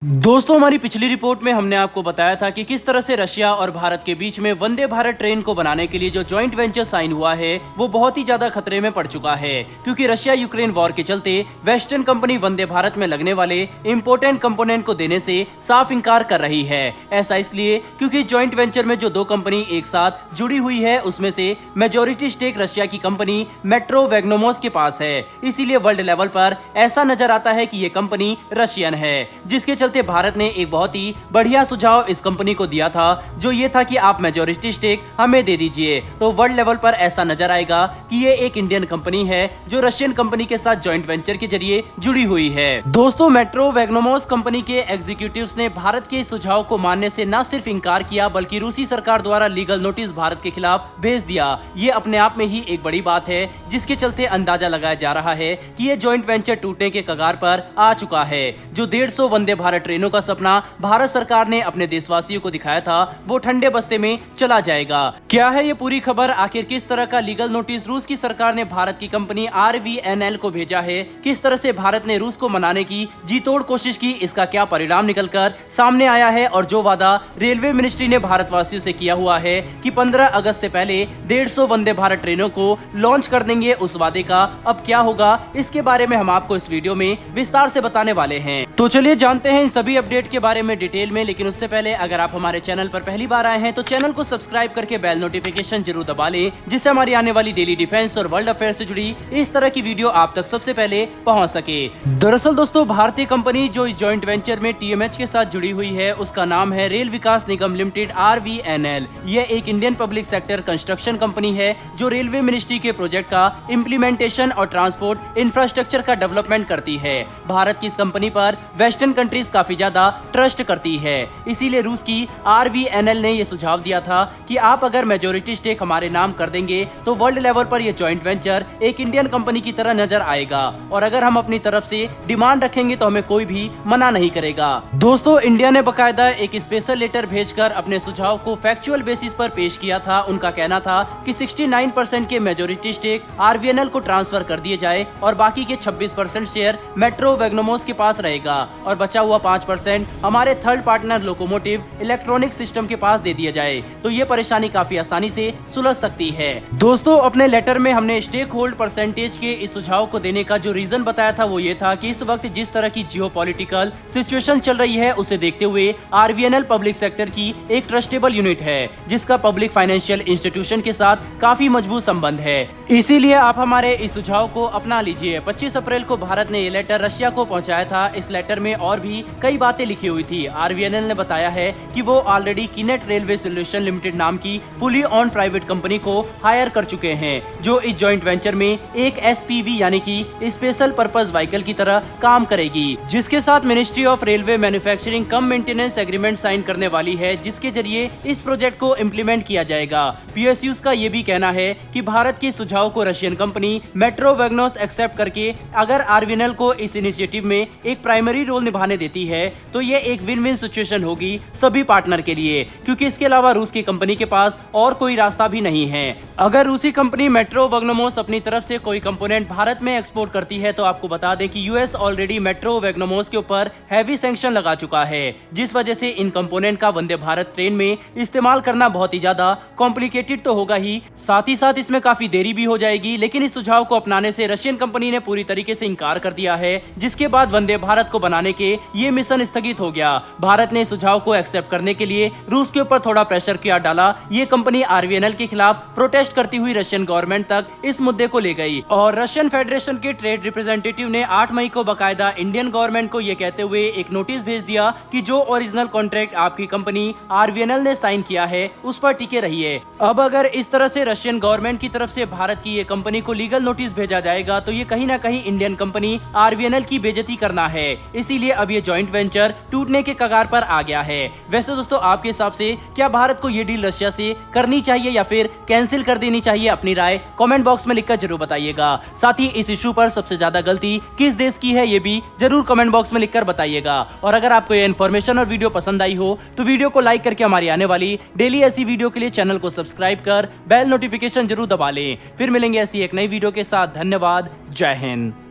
दोस्तों, हमारी पिछली रिपोर्ट में हमने आपको बताया था कि किस तरह से रशिया और भारत के बीच में वंदे भारत ट्रेन को बनाने के लिए जो जॉइंट वेंचर साइन हुआ है वो बहुत ही ज्यादा खतरे में पड़ चुका है, क्योंकि रशिया यूक्रेन वॉर के चलते वेस्टर्न कंपनी वंदे भारत में लगने वाले इंपोर्टेंट कंपोनेंट को देने से साफ इनकार कर रही है। ऐसा इसलिए क्योंकि जॉइंट वेंचर में जो दो कंपनी एक साथ जुड़ी हुई है उसमें से मेजोरिटी स्टेक रशिया की कंपनी मेट्रो वैग्नोमोस के पास है। इसीलिए वर्ल्ड लेवल पर ऐसा नजर आता है कि ये कंपनी रशियन है, जिसके चलते भारत ने एक बहुत ही बढ़िया सुझाव इस कंपनी को दिया था, जो ये था कि आप मेजॉरिटी स्टेक हमें दे दीजिए। तो वर्ल्ड लेवल पर ऐसा नजर आएगा कि ये एक इंडियन कंपनी है जो रशियन कंपनी के साथ जॉइंट वेंचर के जरिए जुड़ी हुई है। दोस्तों, मेट्रो वैग्नोमोस कंपनी के एग्जीक्यूटिव्स ने भारत के सुझाव को मानने से न सिर्फ इनकार किया बल्कि रूसी सरकार द्वारा लीगल नोटिस भारत के खिलाफ भेज दिया। ये अपने आप में ही एक बड़ी बात है, जिसके चलते अंदाजा लगाया जा रहा है कि ये जॉइंट वेंचर टूटने के कगार पर आ चुका है। जो 150 वंदे भारत ट्रेनों का सपना भारत सरकार ने अपने देशवासियों को दिखाया था वो ठंडे बस्ते में चला जाएगा। क्या है ये पूरी खबर? आखिर किस तरह का लीगल नोटिस रूस की सरकार ने भारत की कंपनी RVNL को भेजा है? किस तरह से भारत ने रूस को मनाने की जी तोड़ कोशिश की? इसका क्या परिणाम निकलकर सामने आया है? और जो वादा रेलवे मिनिस्ट्री ने भारतवासियों से किया हुआ है कि 15 अगस्त से पहले 150 वंदे भारत ट्रेनों को लॉन्च कर देंगे, उस वादे का अब क्या होगा? इसके बारे में हम आपको इस वीडियो में विस्तार से बताने वाले हैं। तो चलिए जानते हैं इन सभी अपडेट के बारे में डिटेल में। लेकिन उससे पहले अगर आप हमारे चैनल पर पहली बार आए हैं तो चैनल को सब्सक्राइब करके बेल नोटिफिकेशन जरूर दबा लें, जिससे हमारी आने वाली डेली डिफेंस और वर्ल्ड अफेयर से जुड़ी इस तरह की वीडियो आप तक सबसे पहले पहुंच सके। दरअसल दोस्तों, भारतीय कंपनी जो इस जॉइंट वेंचर में TMH के साथ जुड़ी हुई है उसका नाम है रेल विकास निगम लिमिटेड RVNL। यह एक Indian public sector construction company है जो रेलवे मिनिस्ट्री के प्रोजेक्ट का इम्प्लीमेंटेशन और ट्रांसपोर्ट इंफ्रास्ट्रक्चर का डेवलपमेंट करती है। भारत की इस कंपनी पर वेस्टर्न कंट्रीज काफी ज्यादा ट्रस्ट करती है, इसीलिए रूस की RVNL ने यह सुझाव दिया था कि आप अगर मेजॉरिटी स्टेक हमारे नाम कर देंगे तो वर्ल्ड लेवल पर यह जॉइंट वेंचर एक इंडियन कंपनी की तरह नजर आएगा, और अगर हम अपनी तरफ से डिमांड रखेंगे तो हमें कोई भी मना नहीं करेगा। दोस्तों, इंडिया ने बकायदा एक स्पेशल लेटर भेजकर अपने सुझाव को फैक्चुअल बेसिस पर पेश किया था। उनका कहना था कि 69% के मेजॉरिटी स्टेक RVNL को ट्रांसफर कर दिए जाए और बाकी के 26% शेयर मेट्रो वैग्नोमोस के पास रहेगा और बचा हुआ 5% हमारे third partner locomotive electronic system के पास दे दिया जाए। तो ये परेशानी काफी आसानी से सुलझ सकती है। दोस्तों, अपने लेटर में हमने स्टेक होल्ड परसेंटेज के इस सुझाव को देने का जो रीजन बताया था वो ये था कि इस वक्त जिस तरह की जियोपॉलिटिकल सिचुएशन चल रही है उसे देखते हुए RVNL पब्लिक सेक्टर की एक ट्रस्टेबल यूनिट है, जिसका पब्लिक फाइनेंशियल इंस्टीट्यूशन के साथ काफी मजबूत संबंध है। इसीलिए आप हमारे इस सुझाव को अपना लीजिए। 25 अप्रैल को भारत ने ये लेटर रशिया को पहुंचाया था। इस लेटर में और भी कई बातें लिखी हुई थी। RVNL ने बताया है कि वो ऑलरेडी कीनेट रेलवे सोल्यूशन लिमिटेड नाम की फुली ऑन प्राइवेट कंपनी को हायर कर चुके हैं, जो इस जॉइंट वेंचर में एक SPV यानी कि स्पेशल पर्पस व्हीकल की तरह काम करेगी, जिसके साथ ministry of railway manufacturing cum maintenance agreement sign करने वाली है, जिसके जरिए इस प्रोजेक्ट को इम्प्लीमेंट किया जाएगा। PSUs का ये भी कहना है कि भारत के सुझाव को रशियन कंपनी मेट्रो वैग्नोस एक्सेप्ट करके अगर RVNL को इस इनिशिएटिव में एक प्राइमरी रोल निभाने देती है तो ये एक विन विन सिचुएशन होगी सभी पार्टनर के लिए, क्योंकि इसके अलावा रूस की कंपनी के पास और कोई रास्ता भी नहीं है। अगर रूसी कंपनी मेट्रो वैग्नोमोस अपनी तरफ से कोई कंपोनेंट भारत में एक्सपोर्ट करती है तो आपको बता दें कि US ऑलरेडी मेट्रो वैग्नोमोस के ऊपर हैवी सैंक्शन लगा चुका है, जिस वजह से इन कंपोनेंट का वंदे भारत ट्रेन में इस्तेमाल करना बहुत ही ज्यादा कॉम्प्लिकेटेड तो होगा ही, साथ ही साथ इसमें काफी देरी भी हो जाएगी। लेकिन इस सुझाव को अपनाने से रशियन कंपनी ने पूरी तरीके से इनकार कर दिया है, जिसके बाद वंदे भारत को बनाने के ये मिशन स्थगित हो गया। भारत ने सुझाव को एक्सेप्ट करने के लिए रूस के ऊपर थोड़ा प्रेशर किया डाला। ये कंपनी RVNL के खिलाफ प्रोटेस्ट करती हुई रशियन गवर्नमेंट तक इस मुद्दे को ले गई, और रशियन फेडरेशन के ट्रेड रिप्रेजेंटेटिव ने 8 मई को बकायदा इंडियन गवर्नमेंट को ये कहते हुए एक नोटिस भेज दिया कि जो ओरिजिनल कॉन्ट्रैक्ट आपकी कंपनी RVNL ने साइन किया है उस पर टिके रहिए। अब अगर इस तरह से रशियन गवर्नमेंट की तरफ से भारत की ये कंपनी को लीगल नोटिस भेजा जाएगा तो ये कहीं ना कहीं इंडियन कंपनी RVNL की बेइज्जती करना है। इसीलिए अब ये जॉइंट वेंचर टूटने के कगार पर आ गया है। वैसे दोस्तों, आपके हिसाब से क्या भारत को ये डील रशिया से करनी चाहिए या फिर कैंसिल कर देनी चाहिए? अपनी राय कमेंट बॉक्स में लिखकर जरूर बताइएगा। साथ ही इस इशू पर सबसे ज्यादा गलती किस देश की है ये भी जरूर कमेंट बॉक्स में लिखकर बताइएगा। और अगर आपको ये इन्फॉर्मेशन और वीडियो पसंद आई हो तो वीडियो को लाइक करके हमारी आने वाली डेली ऐसी वीडियो के लिए चैनल को सब्सक्राइब कर बेल नोटिफिकेशन जरूर दबा लें। फिर मिलेंगे ऐसी एक नई वीडियो के साथ। धन्यवाद। जय हिंद।